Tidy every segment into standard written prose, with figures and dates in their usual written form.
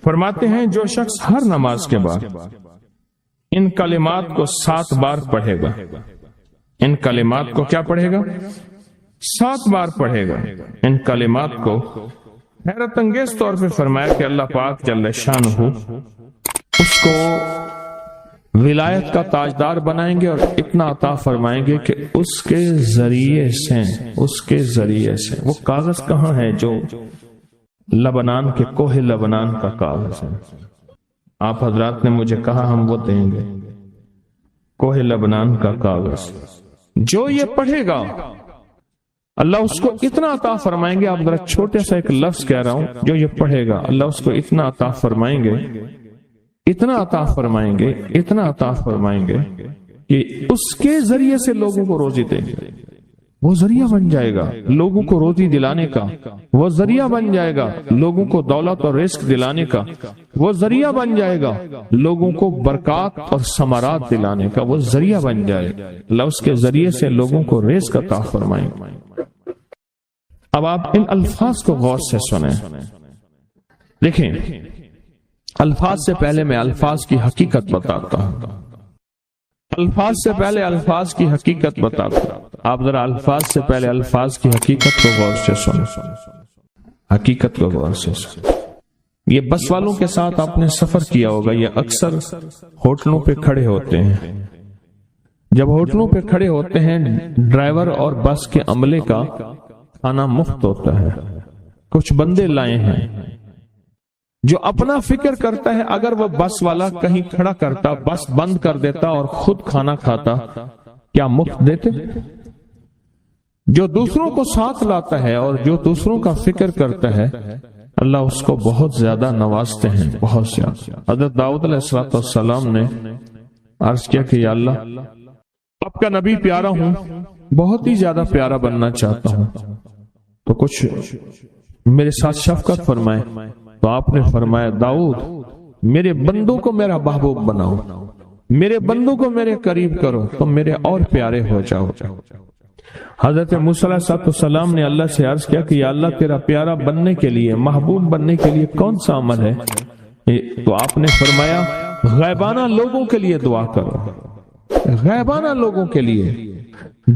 فرماتے ہیں جو شخص ہر نماز کے بعد ان کلمات کو 7 بار پڑھے گا، ان کلمات کو کیا پڑھے گا؟ 7 بار پڑھے گا ان کلمات کو۔ حیرت انگیز طور پہ فرمایا کہ اللہ پاک جل شانہ اس کو ولایت کا تاجدار بنائیں گے اور اتنا عطا فرمائیں گے کہ اس کے ذریعے سے وہ کاغذ کہاں ہے جو لبنان کے کوہ لبنان کا کاغذ ہے؟ آپ حضرات نے مجھے کہا ہم وہ دیں گے، کوہ لبنان کا کاغذ جو یہ پڑھے گا اللہ اس کو اتنا عطا فرمائیں گے۔ آپ ذرا چھوٹے سا ایک لفظ کہہ رہا ہوں، جو یہ پڑھے گا اللہ اس کو اتنا عطا فرمائیں گے، اتنا عطا فرمائیں گے، اتنا عطا فرمائیں گے کہ اس کے ذریعے سے لوگوں کو روزی دیں گے۔ وہ ذریعہ بن جائے گا لوگوں کو روزی دلانے کا، وہ ذریعہ بن جائے گا لوگوں کو دولت اور رزق دلانے کا، وہ ذریعہ بن جائے گا لوگوں کو برکات اور ثمرات دلانے کا، وہ ذریعہ بن جائے گا اللہ اس کے ذریعے سے لوگوں کو رزق عطا فرمائیں گے۔ اب آپ ان الفاظ کو غور سے سنیں، دیکھیں الفاظ سے پہلے میں الفاظ کی حقیقت بتاتا ہوں، الفاظ سے پہلے الفاظ کی حقیقت بتاتا ہوں۔ آپ ذرا الفاظ سے پہلے الفاظ کی حقیقت کو غور سے سنیں، حقیقت کو غور سے سنیں۔ یہ بس والوں کے ساتھ آپ نے سفر کیا ہوگا، یہ اکثر ہوٹلوں پہ کھڑے ہوتے ہیں۔ جب ہوٹلوں پہ کھڑے ہوتے ہیں ڈرائیور اور بس کے عملے کا کھانا مفت ہوتا ہے، کچھ بندے لائے ہیں جو اپنا فکر کرتا ہے اگر وہ بس والا کہیں کھڑا کرتا، بس بند کر دیتا اور خود کھانا کھاتا، کیا مفت دیتے؟ جو دوسروں کو ساتھ لاتا ہے اور جو دوسروں کا فکر کرتا ہے اللہ اس کو بہت زیادہ نوازتے ہیں، بہت زیادہ۔ حضرت داؤد علیہ السلام نے عرض کیا کہ یا اللہ آپ کا نبی پیارا ہوں، بہت ہی زیادہ پیارا بننا چاہتا ہوں، تو کچھ میرے ساتھ شفقت فرمائے۔ تو آپ نے فرمایا داؤد میرے بندوں کو میرا محبوب بناؤ، میرے بندوں کو میرے قریب کرو تو میرے اور پیارے ہو جاؤ۔ حضرت موسیٰ علیہ السلام نے اللہ سے عرض کیا کہ یا اللہ تیرا پیارا بننے کے لیے، محبوب بننے کے لیے کون سا عمل ہے؟ تو آپ نے فرمایا غیبانہ لوگوں کے لیے دعا کرو، غیبانہ لوگوں کے لیے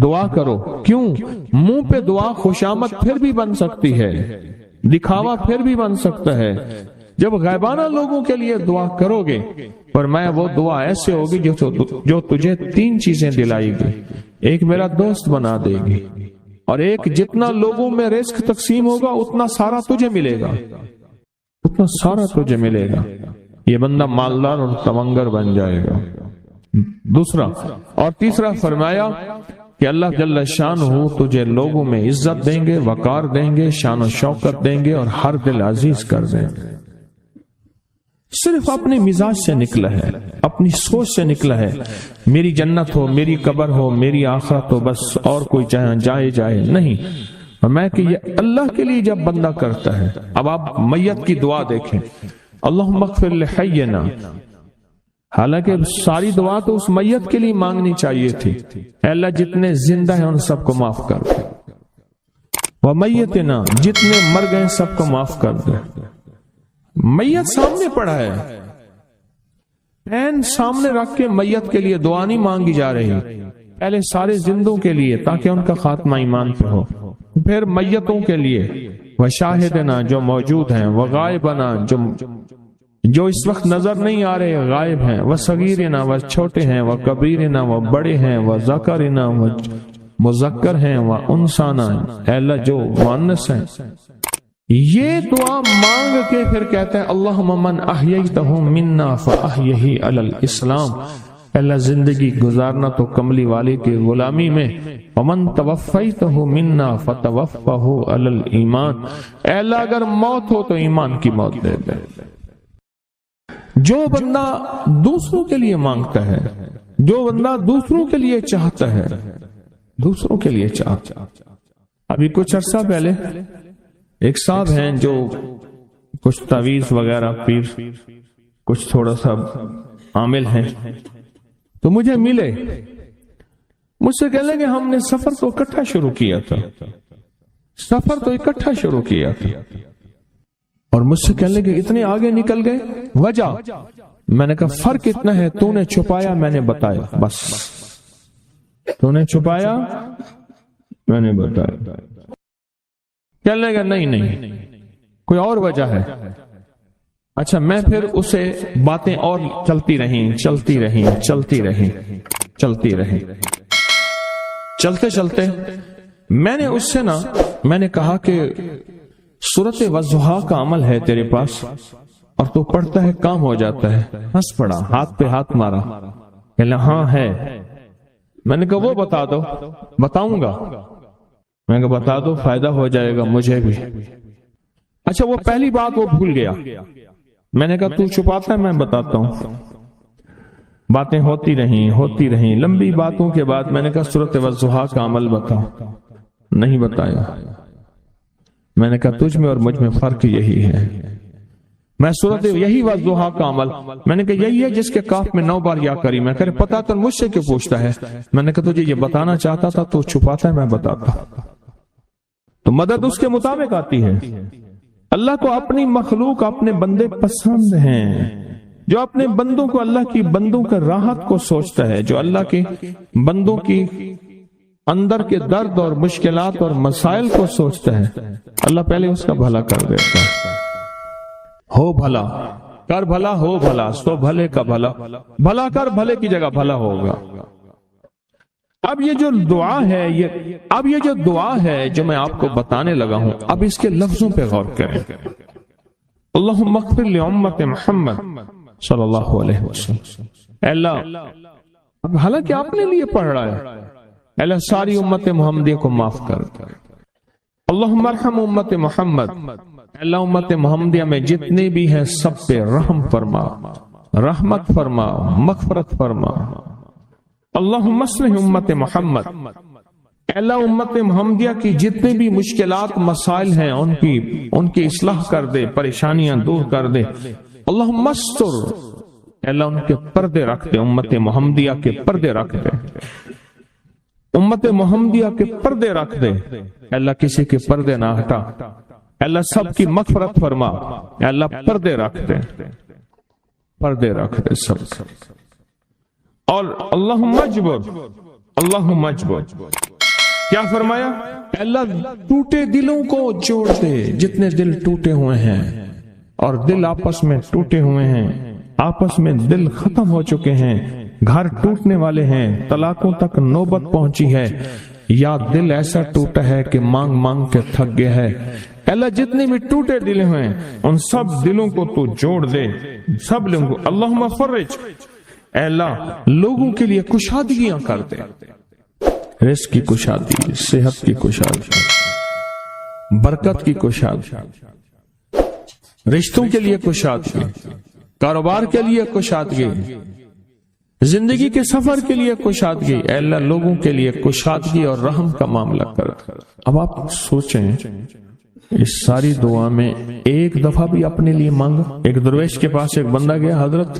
دعا کرو۔ کیوں؟ منہ پہ دعا خوشامد پھر بھی بن سکتی ہے، دکھاوا پھر بھی بن سکتا ہے۔ جب غیبانہ لوگوں کے لیے دعا کرو گے فرمایا وہ دعا ایسے ہوگی جو تجھے 3 چیزیں دلائے گی، ایک میرا دوست بنا دے گی، اور ایک جتنا لوگوں میں رزق تقسیم ہوگا اتنا سارا تجھے ملے گا، اتنا سارا تجھے ملے گا، یہ بندہ مالدار اور تمنگر بن جائے گا۔ دوسرا اور تیسرا فرمایا کہ اللہ جل شانہ تجھے لوگوں میں عزت دیں گے، وقار دیں گے، شان و شوکت دیں گے اور ہر دل عزیز کر دیں گے۔ صرف اپنے مزاج سے نکلا ہے، اپنی سوچ سے نکلا ہے، میری جنت ہو، میری قبر ہو، میری آخرت ہو، بس اور کوئی جائے نہیں۔ میں کہ یہ اللہ کے لیے جب بندہ کرتا ہے۔ اب آپ میت کی دعا دیکھیں، اللہم اغفر لحینا، حالانکہ ساری دعا تو اس میت کے لیے مانگنی چاہیے تھی، اے اللہ جتنے زندہ ہیں ان سب کو معاف کر دے، ومیتنا جتنے مر گئے سب کو معاف کر دے۔ میت سامنے پڑا ہے، عین سامنے رکھ کے میت کے لیے دعا نہیں مانگی جا رہی، پہلے سارے زندوں کے لیے تاکہ ان کا خاتمہ ایمان پہ ہو، پھر میتوں کے لیے، وشاہدنا جو موجود ہیں، وغائبنا جو اس وقت نظر نہیں آ رہے غائب ہیں، وصغیرنا وہ چھوٹے ہیں، وکبیرنا وہ بڑے ہیں، وذکرنا وہ مذکر ہیں، وانثانا اے اللہ جو مؤنث ہیں۔ یہ دعا مانگ کے پھر کہتا ہے اللہم من احییتہ منا فاحیہ علی الاسلام، اللہ زندگی گزارنا تو کملی والے کی غلامی میں، ومن توفیتہ منا فتوفہ علی الایمان، اے اللہ اگر موت ہو تو ایمان کی موت دے دے۔ جو بندہ دوسروں کے لیے مانگتا ہے، جو بندہ دوسروں کے لیے چاہتا ہے، دوسروں کے لیے چاہتا ہے۔ ابھی کچھ عرصہ پہلے ایک صاحب ہیں جو کچھ تعویذ وغیرہ پیر کچھ تھوڑا سا عامل ہیں، تو مجھے ملے، مجھ سے کہنے لگے ہم نے سفر تو اکٹھا شروع کیا تھا، سفر تو اکٹھا شروع کیا تھا، اور مجھ سے کہنے لگے اتنے آگے نکل گئے، وجہ؟ میں نے کہا فرق اتنا ہے، تو نے چھپایا میں نے بتایا، بس تو نے چھپایا میں نے بتایا۔ کہنے لگا نہیں کوئی اور وجہ ہے۔ اچھا، میں پھر اسے باتیں اور چلتی رہیں چلتے چلتے میں نے اس سے میں نے کہا کہ سورت والضحیٰ کا عمل ہے تیرے پاس اور تو پڑھتا ہے کام ہو جاتا ہے۔ ہنس پڑا، ہاتھ پہ ہاتھ مارا، کہ ہاں ہے۔ میں نے کہا وہ بتا دو۔ بتاؤں گا، میں نے کہا بتا دو، فائدہ ہو جائے گا مجھے بھی۔ اچھا، وہ پہلی بات وہ بھول گیا۔ میں نے کہا تو چھپاتا ہے میں بتاتا ہوں۔ باتیں ہوتی رہیں لمبی باتوں کے بعد میں نے کہا سورت والضحیٰ کا عمل بتا۔ نہیں بتایا۔ میں نے کہا تجھ میں اور مجھ میں فرق یہی ہے، میں سورت یہی والضحیٰ کا عمل، میں نے کہا یہی ہے جس کے کاف میں 9 بار یا کری۔ میں کہا پتا تو مجھ سے کیوں پوچھتا ہے؟ میں نے کہا تجھے یہ بتانا چاہتا تھا تو چھپاتا ہے میں بتاتا۔ تو مدد اس کے مطابق آتی ہے۔ اللہ کو اپنی مخلوق، اپنے بندے پسند ہیں، جو اپنے بندوں کو، اللہ کی بندوں کا راحت کو سوچتا ہے، جو اللہ کے بندوں کی اندر کے درد اور مشکلات اور مسائل کو سوچتا ہے، اللہ پہلے اس کا بھلا کر دیتا ہے۔ ہو بھلا کر بھلا، ہو بھلا سو بھلے کا بھلا، بھلا کر بھلے کی جگہ بھلا ہوگا۔ اب یہ جو دعا ہے جو میں آپ کو بتانے لگا ہوں، اب اس کے لفظوں پہ غور کریں۔ اللہم اغفر لامت محمد صلی اللہ علیہ وسلم۔ اے اللہ، اب حالانکہ آپ نے لیے پڑھ رہا ہے، اے اللہ ساری امت محمدیہ کو معاف کر۔ اللہم ارحم امت محمد، اے اللہ امت محمدیہ میں جتنے بھی ہیں سب پہ رحم فرما، رحمت فرما، مغفرت فرما۔ اللہم اصلح امت محمد، اے اللہ امت محمدیہ کی جتنے بھی مشکلات مسائل ہیں ان کی اصلاح کر دے، پریشانیاں دور کر دے۔ اللہم استر، اے اللہ ان کے پردے رکھ دے، امت محمدیہ کے پردے رکھ دے، امت محمدیہ کے پردے رکھ دے۔ اے اللہ کسی کے پردے نہ ہٹا، اے اللہ سب کی مغفرت فرما، اے اللہ پردے رکھ دے، پردے رکھ دے سب۔ اور اللہم اجبر، کیا فرمایا؟ اے اللہ ٹوٹے دلوں کو جوڑ دے، جتنے دل ٹوٹے ہوئے ہیں اور دل آپس میں ٹوٹے ہوئے ہیں، آپس میں دل ختم ہو چکے ہیں، گھر ٹوٹنے والے ہیں، طلاقوں تک نوبت پہنچی ہے، یا دل ایسا ٹوٹا ہے کہ مانگ مانگ کے تھک گیا ہے۔ اے اللہ جتنے بھی ٹوٹے دل ہیں ان سب دلوں کو تو جوڑ دے، سب لوگوں کو۔ اللہم فرج، اے اللہ لوگوں کے لیے کشادگیاں کر دے، رزق کی کشادگی، صحت کی کشادگی، برکت کی کشادگی، رشتوں کے لیے کشادگی، کاروبار کے لیے کشادگی، زندگی کے سفر کے لیے کشادگی۔ اے اللہ لوگوں کے لیے کشادگی اور رحم کا معاملہ کر۔ اب آپ سوچیں اس ساری دعا میں ایک دفعہ بھی اپنے لیے مانگا؟ ایک درویش کے پاس ایک بندہ گیا، حضرت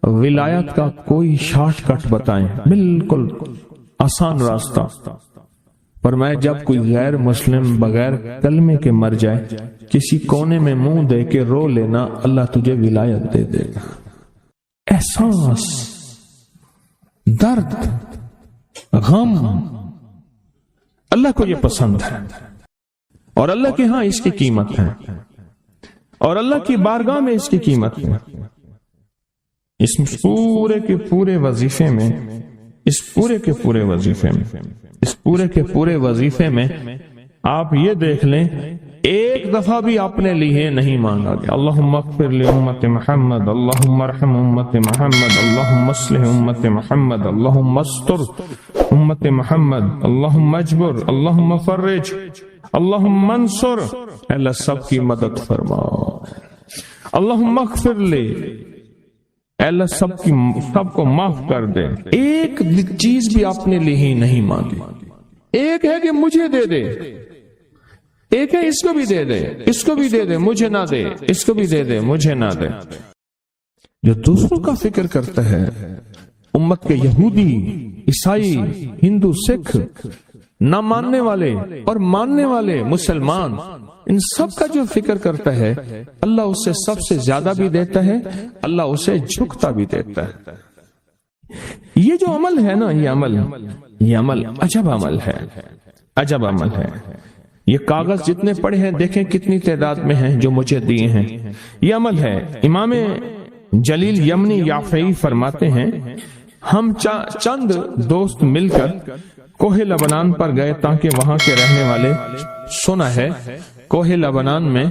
ولایت کا کوئی شارٹ کٹ بتائیں، بالکل آسان راستہ۔ پر میں جب کوئی غیر مسلم بغیر کلمے کے مر جائے، کسی کونے میں منہ دے کے رو لینا، اللہ تجھے ولایت دے دے گا۔ احساس، درد، غم، اللہ کو یہ پسند ہے اور اللہ کے ہاں اس کی قیمت ہے، اور اللہ کی بارگاہ میں اس کی قیمت ہے۔ اس پورے کے پورے وظیفے میں، اس پورے کے پورے وظیفے میں آپ یہ دیکھ لیں ایک دفعہ بھی اپنے لیے نہیں مانگا گیا۔ اللہم اغفر لامت محمد، اللہم ارحم امت محمد، اللہم اصلح امت محمد، اللہم استر امت محمد، اللہم اجبر، اللہم فرج، اللہم منصر۔ اللہ سب کی مدد فرما۔ اللہم اغفر لے، اللہ سب کو معاف کر دے۔ ایک چیز بھی اپنے لیے ہی نہیں مانگی۔ ایک ہے کہ مجھے دے دے، ایک ہے اس کو بھی دے دے، اس کو بھی دے دے، مجھے نہ دے، اس کو بھی دے دے، مجھے نہ دے۔ جو دوسروں کا فکر کرتا ہے، امت کے یہودی، عیسائی، ہندو، سکھ، نہ ماننے والے اور ماننے والے مسلمان، ان سب کا جو فکر کرتا ہے اللہ اسے سب سے زیادہ بھی دیتا ہے، اللہ اسے جھکتا بھی دیتا ہے۔ یہ جو عمل ہے نا، یہ عمل عجب عمل ہے، عجب عمل ہے۔ یہ کاغذ جتنے پڑے ہیں دیکھیں کتنی تعداد میں ہیں جو مجھے دیے ہیں، یہ عمل ہے۔ امام جلیل یمنی یافعی فرماتے ہیں ہم چند دوست مل کر کوہ لبنان پر گئے تاکہ وہاں کے رہنے والے، سنا ہے کوہ لبنان میں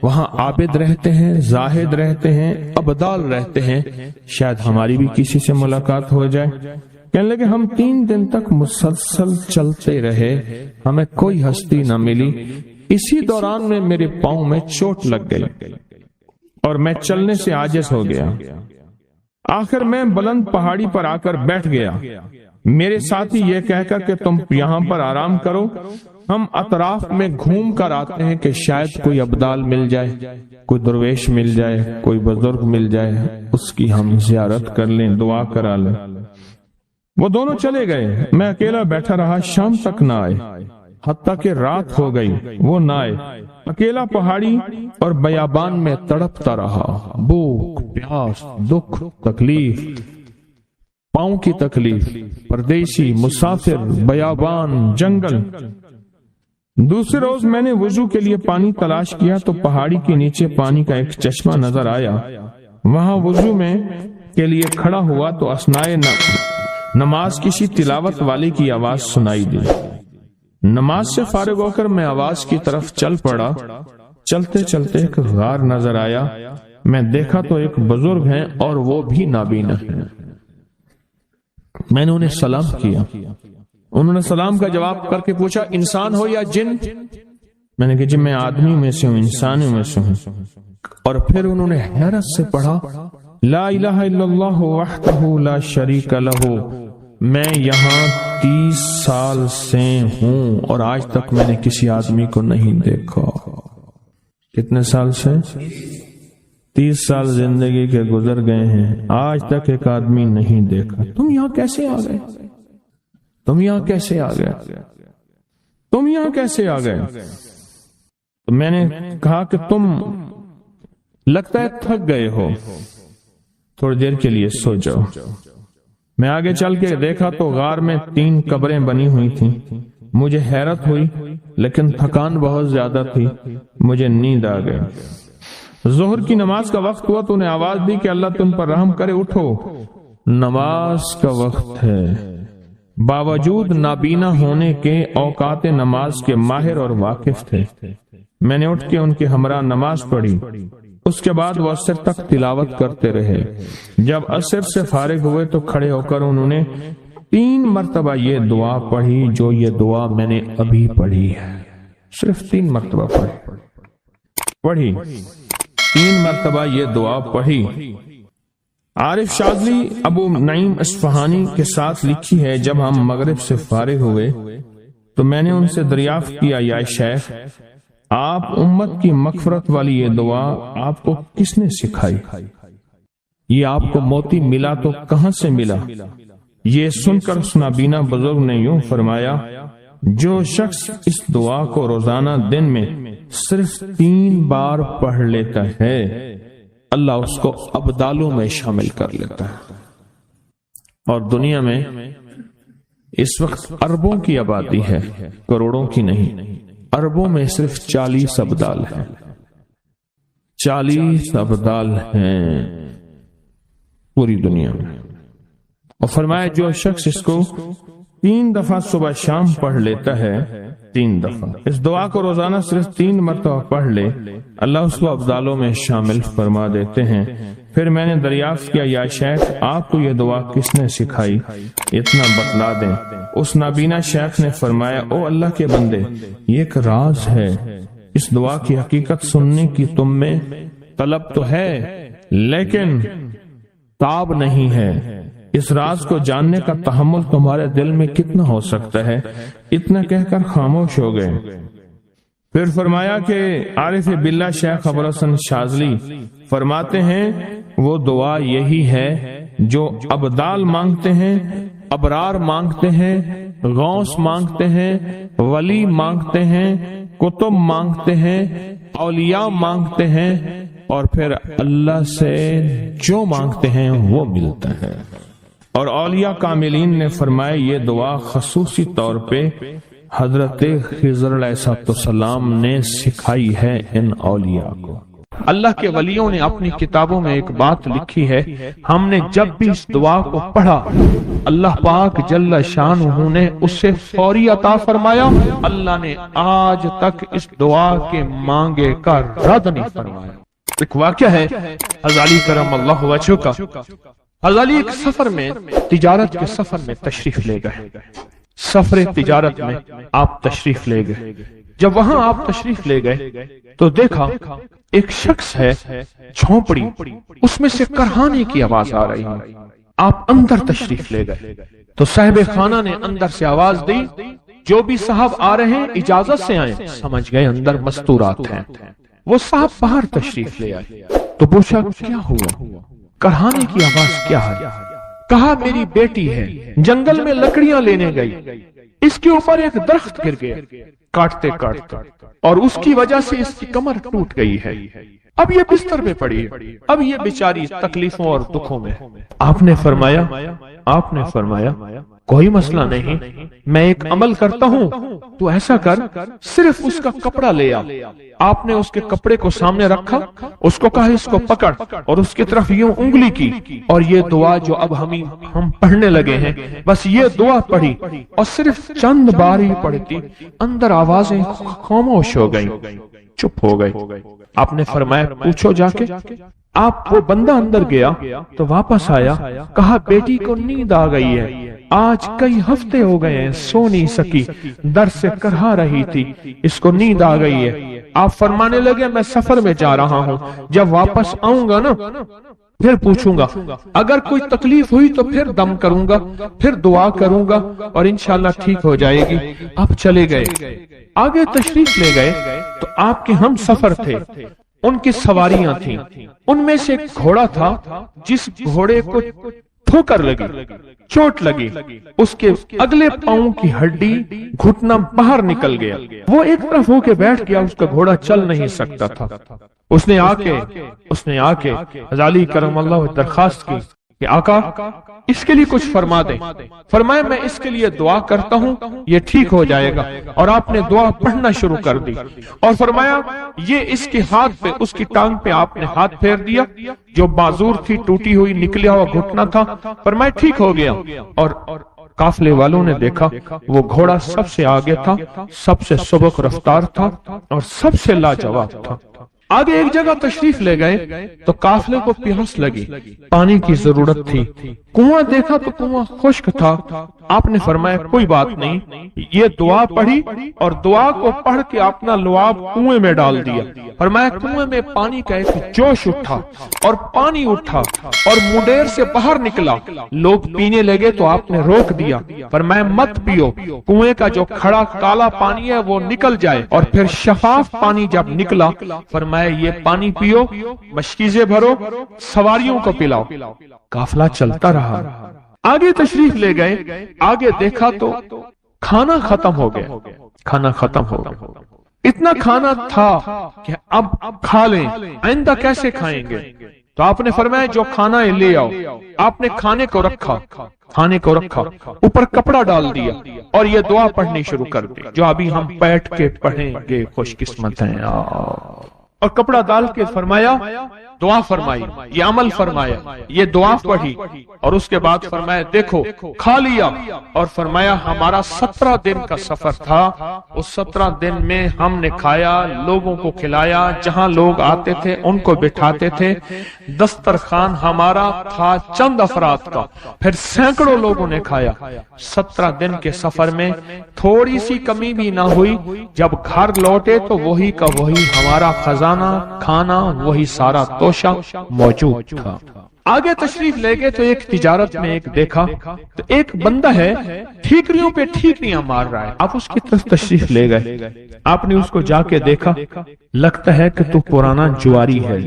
وہاں عابد رہتے ہیں، زاہد رہتے ہیں، ابدال رہتے ہیں، شاید ہماری بھی کسی سے ملاقات ہو جائے۔ کہنے لگے ہم 3 دن تک مسلسل چلتے رہے، ہمیں کوئی ہستی نہ ملی۔ اسی دوران میں میرے پاؤں میں چوٹ لگ گئی اور میں چلنے سے عاجز ہو گیا۔ آخر میں بلند پہاڑی پر آ کر بیٹھ گیا۔ میرے ساتھی یہ کہہ کر کہ تم یہاں پر آرام کرو، ہم اطراف میں گھوم کر آتے ہیں کہ شاید کوئی ابدال مل جائے، کوئی درویش مل جائے، کوئی بزرگ مل جائے، اس کی ہم زیارت کر لیں، دعا کرا لیں۔ وہ دونوں چلے گئے، میں اکیلا بیٹھا رہا، شام تک نہ آئے، حتیٰ کہ رات ہو گئی وہ نہ آئے۔ اکیلا پہاڑی اور بیابان میں تڑپتا رہا، بھوک، پیاس، دکھ، تکلیف، پاؤں کی تکلیف، پردیسی، مسافر، بیابان، جنگل۔ دوسرے روز میں نے وضو کے لیے پانی تلاش کیا تو پہاڑی کے نیچے پانی کا ایک چشمہ نظر آیا۔ وہاں وضو میں کے لیے کھڑا ہوا تو اثناء نماز کسی تلاوت والے کی آواز سنائی دی۔ نماز سے فارغ ہو کر میں آواز کی طرف چل پڑا۔ چلتے چلتے ایک غار نظر آیا، میں دیکھا تو ایک بزرگ ہیں اور وہ بھی نابینا ہیں۔ میں نے انہیں سلام کیا، انہوں نے سلام کا جواب کر کے پوچھا انسان ہو یا جن؟ میں نے کہا جی میں آدمی میں سے ہوں، انسانوں میں سے ہوں۔ اور پھر انہوں نے حیرت سے پڑھا لا الہ الا اللہ وحدہ لا شریک لہ، میں یہاں 30 سال سے ہوں اور آج تک میں نے کسی آدمی کو نہیں دیکھا۔ کتنے سال سے؟ 30 سال زندگی کے گزر گئے ہیں، آج تک ایک آدمی نہیں دیکھا۔ تم یہاں کیسے آ گئے؟ تم یہاں کیسے آ گئے؟ تم یہاں کیسے آ گئے؟ تو میں نے کہا کہ تم لگتا ہے تھک گئے ہو، تھوڑی دیر کے لیے سو جاؤ۔ میں آگے چل کے دیکھا تو غار میں 3 قبریں بنی ہوئی تھیں۔ مجھے حیرت ہوئی لیکن تھکان بہت زیادہ تھی، مجھے نیند آ گئی۔ ظہر کی نماز کا وقت ہوا تو انہیں آواز دی کہ اللہ تم پر رحم کرے، اٹھو نماز کا وقت ہے۔ باوجود نابینا ہونے کے اوقات نماز کے ماہر اور واقف تھے۔ میں نے اٹھ کے ان کے ہمراہ نماز پڑھی، اس کے بعد وہ عصر تک تلاوت کرتے رہے۔ جب عصر سے فارغ ہوئے تو کھڑے ہو کر انہوں نے 3 مرتبہ یہ دعا پڑھی جو یہ دعا میں نے ابھی پڑھی ہے، صرف 3 مرتبہ پڑھی 3 مرتبہ یہ دعا پڑھی۔ عارف شاذلی ابو نعیم اصفہانی کے ساتھ لکھی ہے جب ہم مغرب سے فارغ ہوئے تو میں نے ان سے دریافت کیا یا شیخ آپ امت کی مغفرت والی یہ دعا آپ کو کس نے سکھائی؟ یہ آپ کو موتی ملا تو کہاں سے ملا؟ یہ سن کر اس نابینا بزرگ نے یوں فرمایا جو شخص اس دعا کو روزانہ دن میں صرف 3 بار پڑھ لیتا ہے اللہ اس کو ابدالوں میں شامل کر لیتا ہے۔ اور دنیا میں اس وقت اربوں کی آبادی ہے، کروڑوں کی نہیں، اربوں میں صرف 40 ابدال ہیں، 40 ابدال ہیں پوری دنیا میں۔ اور فرمایا جو شخص اس کو 3 دفعہ صبح شام پڑھ لیتا ہے، 3 دفعہ اس دعا کو روزانہ صرف 3 مرتبہ پڑھ لے اللہ اس کو ابدالوں میں شامل فرما دیتے ہیں۔ پھر میں نے دریافت کیا یا شیخ آپ کو یہ دعا کس نے سکھائی؟ اتنا بتلا دیں۔ اس نابینا شیخ نے فرمایا او اللہ کے بندے یہ ایک راز ہے، اس دعا کی حقیقت سننے کی تم میں طلب تو ہے لیکن تاب نہیں ہے، اس راز کو جاننے کا تحمل تمہارے دل میں کتنا ہو سکتا ہے؟ اتنا کہہ کر خاموش ہو گئے۔ پھر فرمایا کہ عارف باللہ شیخ ابو الحسن شاذلی فرماتے ہیں وہ دعا یہی ہے جو ابدال مانگتے ہیں، ابرار مانگتے ہیں، غوث مانگتے ہیں، ولی مانگتے ہیں، کتب مانگتے ہیں، اولیاء مانگتے ہیں، اور پھر اللہ سے جو مانگتے ہیں وہ ملتا ہے۔ اور اولیاء کاملین نے فرمایا یہ دعا خصوصی طور پہ حضرت خضر علیہ السلام نے سکھائی ہے ان اولیاء کو۔ اللہ کے ولیوں نے اپنی کتابوں میں ایک بات لکھی ہے، ہم نے جب بھی اس دعا کو پڑھا اللہ پاک جل شانہ نے اسے فوری عطا فرمایا۔ اللہ نے آج تک اس دعا کے مانگے کا رد نہیں فرمایا۔ ایک واقعہ ہے حضرت علی کرم اللہ وجہہ کا۔ حضرت علی ایک سفر میں، تجارت کے سفر میں تشریف لے گئے، سفر تجارت میں آپ تشریف لے گئے۔ جب وہاں آپ تشریف لے گئے تو دیکھا ایک شخص ہے جھونپڑی، اس میں سے کرہانے کی آواز آ رہی ہے۔ آپ اندر تشریف لے گئے تو صاحب خانہ نے اندر سے آواز دی، جو بھی صاحب آ رہے ہیں اجازت سے آئیں۔ سمجھ گئے اندر مستورات ہیں۔ وہ صاحب باہر تشریف لے آئے تو پوچھا کیا ہوا، کرہانے کی آواز کیا ہے؟ کہا میری بیٹی ہے، جنگل میں لکڑیاں لینے گئی، اس کے اوپر ایک درخت گر گیا کاٹتے کاٹتے، اور اس کی وجہ سے اس کی کمر ٹوٹ گئی ہے، اب یہ بستر پہ پڑی ہے، اب یہ بیچاری تکلیفوں اور دکھوں میں۔ آپ نے فرمایا کوئی مسئلہ نہیں، میں ایک عمل کرتا ہوں، تو ایسا کر صرف اس کا کپڑا لے آ۔ آپ نے اس کے کپڑے کو سامنے رکھا، اس کو کہا اس کو پکڑ، اور اس کی طرف یوں انگلی کی، اور یہ دعا جو اب ہم پڑھنے لگے ہیں، بس یہ دعا پڑھی، اور صرف چند بار ہی پڑھتی اندر آوازیں خاموش ہو گئیں، چپ ہو گئے۔ آپ نے فرمایا پوچھو جا کے۔ آپ وہ بندہ اندر گیا تو واپس آیا، کہا بیٹی کو نیند آ گئی ہے، آج کئی ہفتے ہو گئے ہیں سو نہیں سکی، در سے کرہا رہی تھی، اس کو نیند آ گئی ہے۔ آپ فرمانے لگے میں سفر میں جا رہا ہوں، جب واپس آؤں گا نا پھر پوچھوں گا، اگر کوئی تکلیف ہوئی تو پھر دم کروں گا، پھر دعا کروں گا، اور انشاءاللہ ٹھیک ہو جائے گی۔ آپ چلے گئے، آگے تشریف لے گئے تو آپ کے ہم سفر تھے، ان کی سواریاں تھیں، ان میں سے ایک گھوڑا تھا جس گھوڑے کو ٹھوکر لگی، چوٹ لگی، اس کے اگلے پاؤں کی ہڈی گھٹنا باہر نکل گیا، وہ ایک طرف ہو کے بیٹھ گیا، اس کا گھوڑا چل نہیں سکتا تھا۔ اس نے آ کے حضرت علی کرم اللہ درخواست کی کہ آقا اس کے لیے کچھ فرما دیں۔ فرمایا میں اس کے لیے دعا کرتا ہوں، یہ ٹھیک ہو جائے گا، اور آپ نے دعا پڑھنا شروع کر دی، اور فرمایا یہ اس کے ہاتھ پہ، اس کی ٹانگ پہ آپ نے ہاتھ پھیر دیا، جو معذور تھی ٹوٹی ہوئی نکلیا ہوا گھٹنا تھا، فرمایا ٹھیک ہو گیا۔ اور قافلے والوں نے دیکھا وہ گھوڑا سب سے آگے تھا، سب سے سبک رفتار تھا، اور سب سے لاجواب تھا۔ آگے ایک جگہ تشریف لے گئے تو قافلے کو پیاس لگی، پانی کی ضرورت تھی، کنواں دیکھا تو کنواں خشک تھا۔ آپ نے فرمایا کوئی بات نہیں، یہ دعا پڑھی اور دعا کو پڑھ کے اپنا لعاب کنویں میں ڈال دیا۔ فرمایا کنویں میں پانی کا ایک جوش اٹھا اور پانی اٹھا اور منڈیر سے باہر نکلا، لوگ پینے لگے تو آپ نے روک دیا، فرمایا مت پیو، کنویں کا جو کھڑا کالا پانی ہے وہ نکل جائے، اور پھر شفاف پانی جب نکلا فرمایا یہ پانی پیو، مشکیزیں بھرو، سواریوں کو پلاؤ۔ قافلہ چلتا رہا، آگے تشریف لے گئے، آگے دیکھا تو کھانا ختم ہو گیا، اتنا کھانا تھا کہ اب کھا لیں، آئندہ کیسے کھائیں گے؟ تو آپ نے فرمایا جو کھانا ہے لے آؤ۔ آپ نے کھانے کو رکھا، اوپر کپڑا ڈال دیا اور یہ دعا پڑھنی شروع کر دی جو ابھی ہم بیٹھ کے پڑھیں گے، خوش قسمت ہیں۔ اور کپڑا ڈال کے فرمایا دعا فرمائی، یہ عمل فرمایا، یہ دعا پڑھی، اور اس کے بعد فرمایا دیکھو کھا لیا، اور فرمایا ہمارا 17 دن کا سفر تھا، اس 17 دن میں ہم نے کھایا، لوگوں کو کھلایا، جہاں لوگ آتے تھے ان کو بٹھاتے تھے، دسترخوان ہمارا تھا چند افراد کا، پھر سینکڑوں لوگوں نے کھایا۔ 17 دن کے سفر میں تھوڑی سی کمی بھی نہ ہوئی، جب گھر لوٹے تو وہی کا وہی ہمارا خزانہ، کھانا وہی سارا توشہ موجود تھا۔ آگے تشریف لے گئے تو ایک تجارت میں ایک دیکھا تو ایک بندہ ہے ٹھیکریوں پہ ٹھیکریاں مار رہا ہے، آپ اس کی طرف تشریف لے گئے، آپ نے اس کو جا کے دیکھا، لگتا ہے کہ تو پرانا جواری ہے۔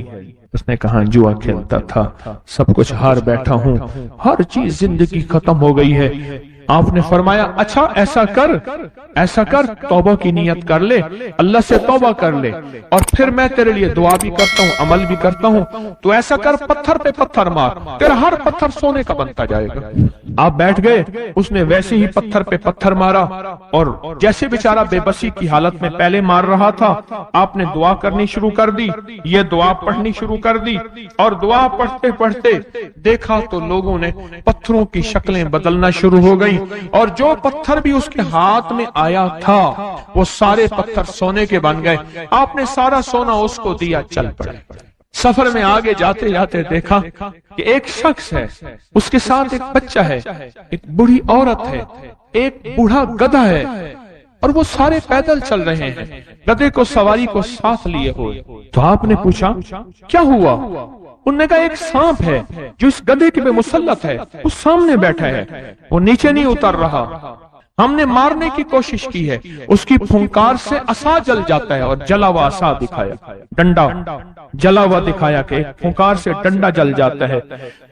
اس نے کہا جوا کھیلتا تھا، سب کچھ ہار بیٹھا ہوں، ہر چیز زندگی ختم ہو گئی ہے، آپ نے فرمایا اچھا ایسا کر توبہ کی نیت کر لے، اللہ سے توبہ کر لے، اور پھر میں تیرے لیے دعا بھی کرتا ہوں، عمل بھی کرتا ہوں، تو ایسا کر پتھر پہ پتھر مار، تیرا ہر پتھر سونے کا بنتا جائے گا۔ آپ بیٹھ گئے، اس نے ویسے ہی پتھر پہ پتھر مارا، اور جیسے بیچارہ بے بسی کی حالت میں پہلے مار رہا تھا، آپ نے دعا کرنی شروع کر دی، یہ دعا پڑھنی شروع کر دی، اور دعا پڑھتے پڑھتے دیکھا تو لوگوں نے پتھروں کی شکلیں بدلنا شروع ہو گئی، اور جو پتھر بھی اس کے ہاتھ میں آیا تھا وہ سارے پتھر سونے کے بن گئے۔ آپ نے سارا سونا اس کو دیا، چل پڑے۔ سفر میں آگے جاتے جاتے دیکھا کہ ایک شخص ہے، اس کے ساتھ ایک بچہ ہے، ایک بوڑھی عورت ہے، ایک بوڑھا گدھا ہے، اور وہ سارے پیدل چل رہے ہیں، گدھے کو سواری کو ساتھ لیے ہوئے۔ تو آپ نے پوچھا کیا ہوا؟ انہوں نے کہا ایک سانپ ہے جو اس گدھے کے پہ مسلط ہے، وہ سامنے بیٹھا ہے، وہ نیچے نہیں اتر رہا، ہم نے مارنے کی کوشش کی ہے، اس کی پھنکار سے عصا جل جاتا ہے، اور جلا ہوا عصا دکھایا، ڈنڈا جلا ہوا دکھایا کہ ایک پھنکار سے ڈنڈا جل جاتا ہے،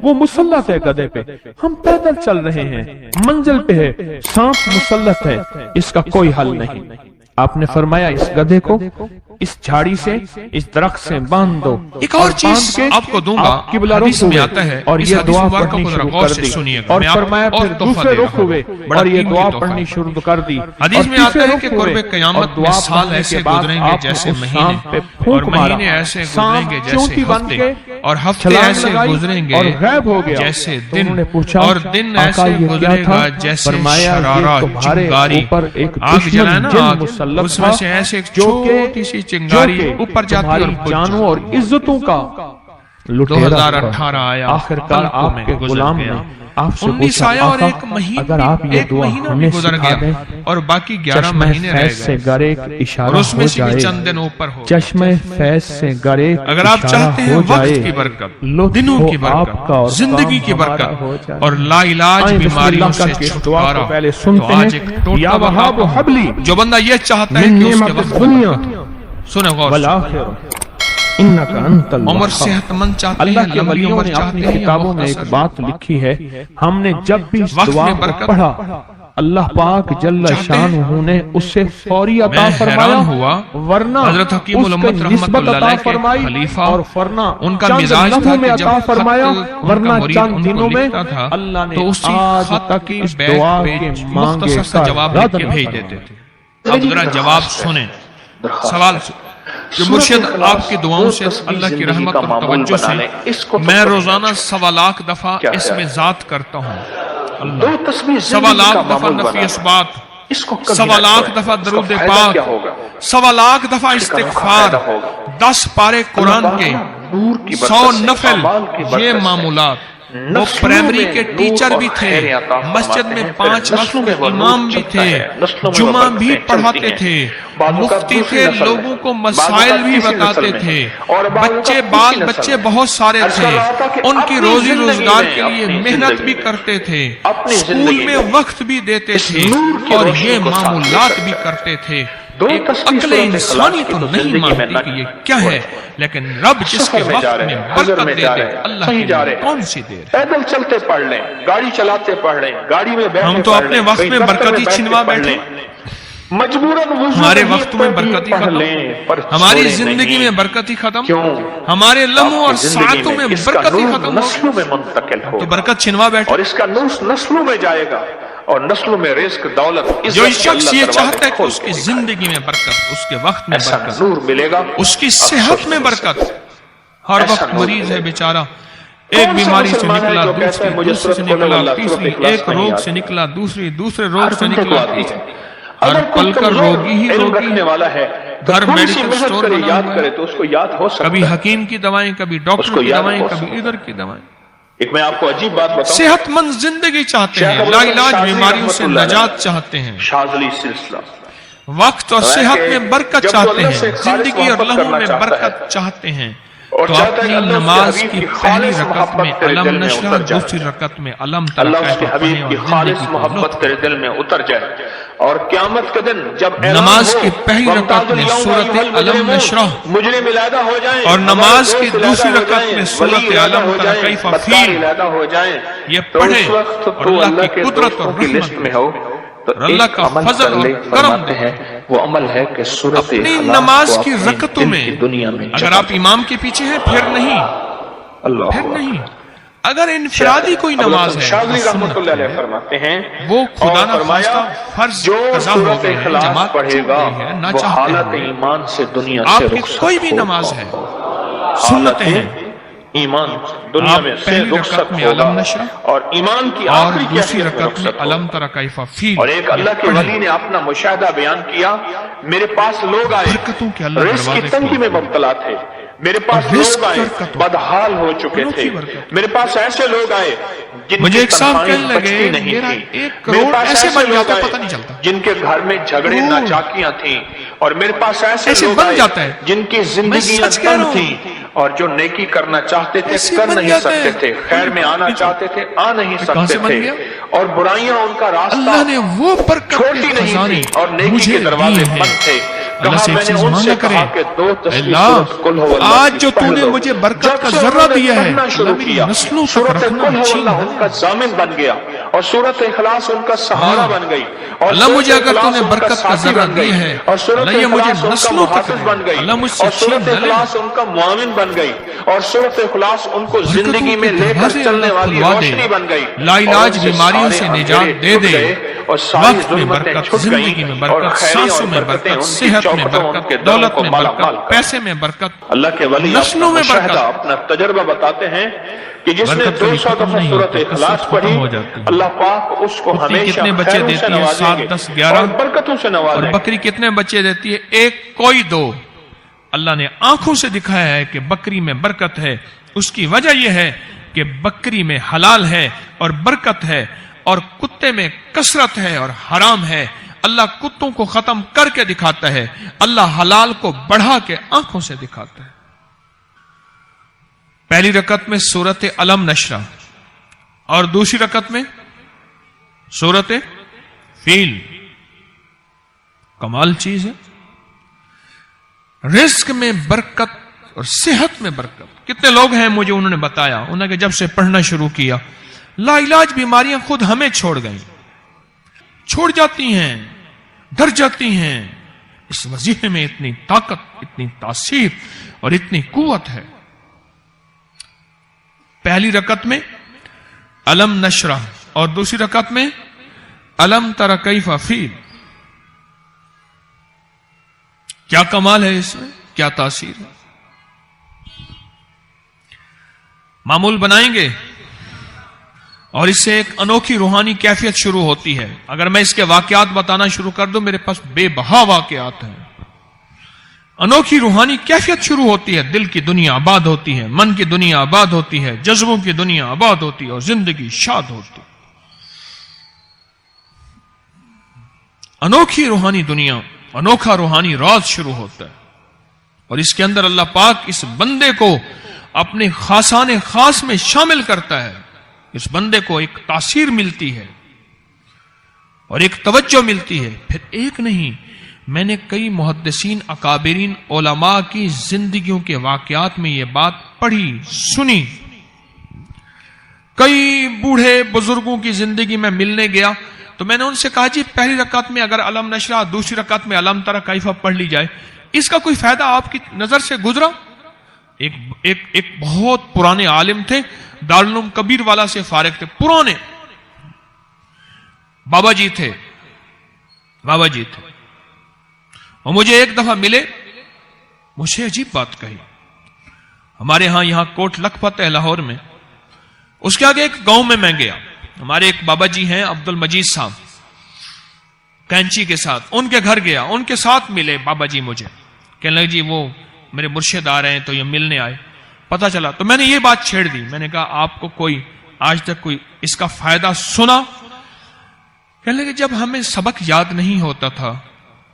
وہ مسلط ہے گدھے پہ، ہم پیدل چل رہے ہیں، منزل پہ ہے، سانپ مسلط ہے، اس کا کوئی حل نہیں۔ آپ نے فرمایا اس گدھے کو اس جھاڑی سے، اس درخت سے باندھ دو۔ ایک اور چیز آپ کو دوں گا، حدیث میں آتا ہے، اور یہ دعا پڑھنی شروع کر دی، اور فرمایا پھر دوسرے رخ ہوئے اور یہ دعا پڑھنی شروع کر دی۔ حدیث میں آتا ہے کہ قرب قیامت میں سال ایسے گزریں گے جیسے مہینے، اور مہینے ایسے گزریں گے جیسے ہفتے، اور ہفتے ایسے گزریں گے جیسے دن، اور دن ایسے گزرے گا جیسے شرارہ چنگاری، آگ جلائے نا آگ، اس میں سے ایسے ایک چھوٹی سی چنگاری اوپر جاتی اور جانوں اور عزتوں کا 2018 آیا، آخرکار آپ کے غلام نے آپ سے 19 آیا، اور ایک مہینہ بھی گزر گیا، اور باقی 11 مہینے رہ گئے، اور اس میں سے بھی چند دن اوپر ہو۔ چشمہ فیض سے گرے اگر آپ چاہتے ہیں وقت کی برکت، دنوں کی برکت، زندگی کی برکت، اور لا علاج بیماریوں سے چھٹکارا، تو آج ایک ٹوٹا بتاؤں، جو بندہ یہ چاہتا ہے کہ اس کے وقت سنیں غور سے، عمر صحت مند چاہتے ہیں، لمبی عمر چاہتے ہیں، کتابوں میں ایک بات لکھی ہے، ہم نے جب بھی اس دعا کو پڑھا اللہ پاک جل شانہ نے اسے فوری عطا فرمایا، ورنہ حضرت حکیم الامت رحمت اللہ علیہ کے خلیفہ، اور فرنا ان کا مزاج تھا کہ جب فرمایا، ورنہ چند دنوں میں اللہ نے اسی خط کی بیک پہ مختصر سا جواب لکھ کے بھیج دیتے تھے۔ اب ذرا جواب سنیں، سوال جو مرشد آپ کی دعاؤں سے، اللہ کی رحمت اور توجہ سے میں روزانہ 1.25 لاکھ دفعہ اس میں ذات کرتا ہوں، 1.25 لاکھ دفعہ نفی اثبات، 1.25 لاکھ دفعہ درود پاک، 1.25 لاکھ دفعہ استغفار، 10 پارے قرآن کے، 100 نفل، یہ معمولات۔ وہ پرائمری کے ٹیچر بھی تھے، مسجد میں 5 وقت کے امام بھی تھے، جمعہ بھی پڑھاتے تھے، مفتی تھے، لوگوں کو مسائل بھی بتاتے تھے، بال بچے بہت سارے تھے، ان کی روزی روزگار کے لیے محنت بھی کرتے تھے، اسکول میں وقت بھی دیتے تھے، اور یہ معمولات بھی کرتے تھے۔ ایک عقل انسانی تو نہیں مانتی کہ یہ کیا ہے، لیکن رب جس کے وقت میں برکت دے دے، اللہ کی کون سی دیر ہے۔ پیدل چلتے پڑھ لیں، گاڑی چلاتے پڑھ لیں، گاڑی میں بیٹھے، ہم تو اپنے وقت میں برکتی چھنوا بیٹھے، ہمارے وقت میں برکتی ختم، ہماری زندگی میں برکتی ختم، ہمارے لمحوں اور ساعتوں میں برکتی ختم، نسلوں میں منتقل ہو، تو برکت چھنوا بیٹھے، اور اس کا نسلوں میں جائے گا، اور نسلوں میں رزق دولت، جو شخص یہ چاہتا ہے کہ اس کی زندگی میں برکت، اس کے وقت میں برکت، نور ملے گا، اس کی صحت میں برکت، ہر وقت مریض ہے بیچارہ، ایک بیماری سے نکلا دوسری سے نکلا تیسری، ایک روگ سے نکلا دوسرے روگ سے نکلا تیسری، ہر پل کا روگی ہی روگی ہے، گھر میڈیکل سٹور بنا یاد ہوا کرے ہے، تو اس کو یاد ہو سکتا ہے، کبھی حکیم کی دوائیں، کبھی ڈاکٹر کی دوائیں، کبھی ادھر کی دوائیں۔ ایک میں آپ کو عجیب بات بتاؤں، صحت مند زندگی چاہتے ہیں، لا علاج بیماریوں سے نجات چاہتے ہیں، شاذلی سلسلہ وقت اور صحت میں برکت چاہتے ہیں، زندگی اور لمحوں میں برکت چاہتے ہیں، تو اپنی نماز کی پہلی رکعت میں علم نشرح، دوسری رکعت میں علم اللہ ترک اس کے حبیب کی خالص محبت تیرے دل میں اتر جائے، اور قیامت کے دن جب نماز کی پہلی رکعت میں سورۃ علم نشرح مجرم علیحدہ ہو جائیں، اور نماز کی دوسری رکعت میں سورۃ علم تر کیف فیل علیحدہ ہو جائیں، یہ تو پڑھے اس وقت اور تو اللہ کی کے قدرت اور دوستوں کی لسٹ رحمت میں ہو تو اور اللہ ایک کا عمل فضل اور اللہ کرم فرماتے ہیں، وہ عمل ہے کہ سورۃ اپنی اخلاص نماز کو کی اپنے رکعتوں دل میں کی دنیا میں اگر آپ امام کے پیچھے ہیں پھر نہیں، اللہ پھر نہیں، اگر انفرادی کوئی نماز ہے شاذلی رحمۃ اللہ علیہ فرماتے ہیں، وہ خدا نہ فرمایا خواستہ فرض جو قضا ہو سورۃ گئے ہیں، اخلاص جماعت پڑھے چھوٹ گا گئی ہے نہ وہ چاہتے حالت ہوئے، ایمان سے دنیا آپ سے کی رخصت کوئی بھی ہوگا۔ نماز ہے، سنتیں ہیں، ایمان دنیا آپ میں سے پہلی رخصت رکعت میں ہوگا علم نشرح اور ایمان کی اور آخری دوسری کیفیت میں رکعت میں رخصت ہوگا۔ علم تر کیف فیل اور ایک اللہ کے ولی نے اپنا مشاہدہ بیان کیا، میرے پاس لوگ آئے برکتوں کے اللہ رزق کی دروازے تنگی میں مبتلا تھے، میرے پاس اور رزق لوگ آئے برکتوں، بدحال ہو چکے انوں تھے، کی برکت۔ میرے پاس ایسے لوگ آئے جن مجھے کی ایک صاحب تنخواہیں کہنے لگے بچتی نہیں میرا تھیں، 1 میرے کروڑ پاس ایسے بن لوگ جاتا آئے پتہ نہیں چلتا، جن کے گھر میں جھگڑے کروڑ ناچاکیاں تھیں، اور میرے پاس ایسے ایسے لوگ بن آئے جاتا ہے، جن کی زندگیاں سچ کہہ رہا تنگ ہوں، تھیں اور جو نیکی کرنا چاہتے تھے ایسے کر بن نہیں جاتا سکتے ہے۔ تھے، خیر میں آنا چاہتے تھے آ نہیں کہاں سے سکتے بن تھے، گیا؟ اور برائیاں ان کا راستہ اللہ نے وہ برکت چھوٹی کے نہیں خزانے تھی اور نیکی مجھے کے دروازے دیے ہیں۔ بند تھے۔ اللہ کہا سے ایک میں نے چیز ان سے ماننا کرے، کہا کہ 2 تصویر اللہ سورۃ قل هو اللہ آج کی جو تو پڑھ نے لو۔ مجھے برکت جب کا سے ذرہ انہوں نے دیا ہے، پڑھنا شروع اللہ میری کیا، نسلوں تک سورۃ رکھنا قل هو چھین اللہ نہ ان کا ضامن بن گیا اور سورۃ اخلاص ان کا سہارا بن گئی، اور اللہ سورۃ مجھے اگر تو اخلاص نے ان برکت کا ساتھی ذرہ بن گئی، دی ہے، اور سورۃ اللہ یہ مجھے اخلاص ان کا نسلوں تک محافظ دے، بن گئی، اللہ مجھ سے اور چھین سورۃ نہ لے، اخلاص ان کا معاون بن گئی، اور سورۃ اخلاص ان کو برکتوں زندگی کے میں لے کر دروازے چلنے اللہ والی کھلوا دے، روشنی بن گئی، لا علاج اور ان سے بیماریوں سے سارے نجات اندھیرے دے چھٹ دے، گئے اور ساری وقت میں ظلمتیں برکت، چھٹ گئیں، زندگی میں اور برکت، خیریں سانسوں اور میں برکتیں برکت، ان کی صحت میں چوکھٹوں ان برکت، کے دلوں دولت کو میں مالا مال برکت، کر۔ پیسے میں برکت، اللہ کے ولی نسلوں اپنا میں مشاہدہ برکت۔ اپنا تجربہ بتاتے ہیں کہ جس نے برکت کبھی 200 ختم دفعہ نہیں سورۃ ہوتی، اخلاص کثرت پڑھی، ختم ہو جاتی ہے۔ اللہ پاک اس کو کتی ہمیشہ کتنے بچے خیروں سے دیتی ہے؟ نوازیں 7، گے 10، 11 اور برکتوں سے اور نوازیں گے۔ بکری کتنے بچے دیتی ہے؟ 1 کوئی 2۔ اللہ نے آنکھوں سے دکھایا ہے کہ بکری میں برکت ہے، اس کی وجہ یہ ہے کہ بکری میں حلال ہے اور برکت ہے، اور کتے میں کثرت ہے اور حرام ہے۔ اللہ کتوں کو ختم کر کے دکھاتا ہے، اللہ حلال کو بڑھا کے آنکھوں سے دکھاتا ہے۔ پہلی رکعت میں سورۃ علم نشرح اور دوسری رکعت میں سورۃ فیل، کمال چیز ہے۔ رزق میں برکت اور صحت میں برکت۔ کتنے لوگ ہیں مجھے انہوں نے بتایا، انہوں نے جب سے پڑھنا شروع کیا لا علاج بیماریاں خود ہمیں چھوڑ گئیں، چھوڑ جاتی ہیں، ڈر جاتی ہیں۔ اس وظیفے میں اتنی طاقت، اتنی تاثیر اور اتنی قوت ہے۔ پہلی رکعت میں علم نشرح اور دوسری رکعت میں علم تر کیف فیل۔ کیا کمال ہے اس میں، کیا تاثیر ہے۔ معمول بنائیں گے اور اس سے ایک انوکھی روحانی کیفیت شروع ہوتی ہے۔ اگر میں اس کے واقعات بتانا شروع کر دوں، میرے پاس بے بہا واقعات ہیں۔ انوکھی روحانی کیفیت شروع ہوتی ہے، دل کی دنیا آباد ہوتی ہے، من کی دنیا آباد ہوتی ہے، جذبوں کی دنیا آباد ہوتی ہے اور زندگی شاد ہوتی ہے۔ انوکھی روحانی دنیا، انوکھا روحانی راز شروع ہوتا ہے، اور اس کے اندر اللہ پاک اس بندے کو اپنے خاصان خاص میں شامل کرتا ہے۔ اس بندے کو ایک تاثیر ملتی ہے اور ایک توجہ ملتی ہے۔ پھر ایک نہیں، میں نے کئی محدثین، اکابرین، علماء کی زندگیوں کے واقعات میں یہ بات پڑھی، سنی۔ کئی بوڑھے بزرگوں کی زندگی میں ملنے گیا تو میں نے ان سے کہا جی پہلی رکعت میں اگر علم نشرح، دوسری رکعت میں علم تر کیف پڑھ لی جائے، اس کا کوئی فائدہ آپ کی نظر سے گزرا؟ ایک بہت پرانے عالم تھے، دارالعلوم کبیر والا سے فارغ تھے، پرانے بابا جی تھے، اور مجھے ایک دفعہ ملے، مجھے عجیب بات کہی۔ ہمارے ہاں یہاں کوٹ لکھپت ہے لاہور میں، اس کے آگے ایک گاؤں میں گیا، ہمارے ایک بابا جی ہیں عبد المجید صاحب، کینچی کے ساتھ، ان کے گھر گیا، ان کے ساتھ ملے بابا جی، مجھے کہنے لگے جی وہ میرے مرشد آ رہے ہیں تو یہ ملنے آئے۔ پتا چلا تو میں نے یہ بات چھیڑ دی، میں نے کہا آپ کو کوئی آج تک کوئی اس کا فائدہ سنا؟ کہنے لگے جب ہمیں سبق یاد نہیں ہوتا تھا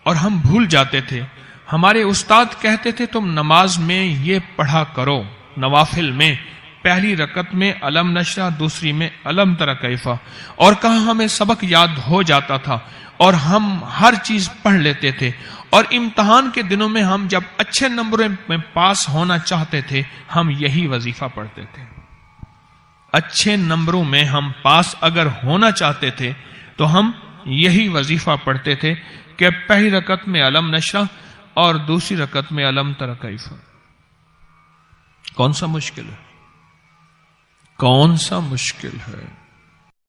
اور ہم بھول جاتے تھے، ہمارے استاد کہتے تھے تم نماز میں یہ پڑھا کرو، نوافل میں پہلی رکعت میں علم نشرح، دوسری میں علم تر کیفا، اور کہا ہمیں سبق یاد ہو جاتا تھا اور ہم ہر چیز پڑھ لیتے تھے، اور امتحان کے دنوں میں ہم جب اچھے نمبروں میں پاس ہونا چاہتے تھے ہم یہی وظیفہ پڑھتے تھے۔ اچھے نمبروں میں ہم پاس اگر ہونا چاہتے تھے تو ہم یہی وظیفہ پڑھتے تھے کہ پہلی رکعت میں علم نشرح اور دوسری رکعت میں علم تر کیفا۔ کون سا مشکل ہے؟ کون سا مشکل ہے؟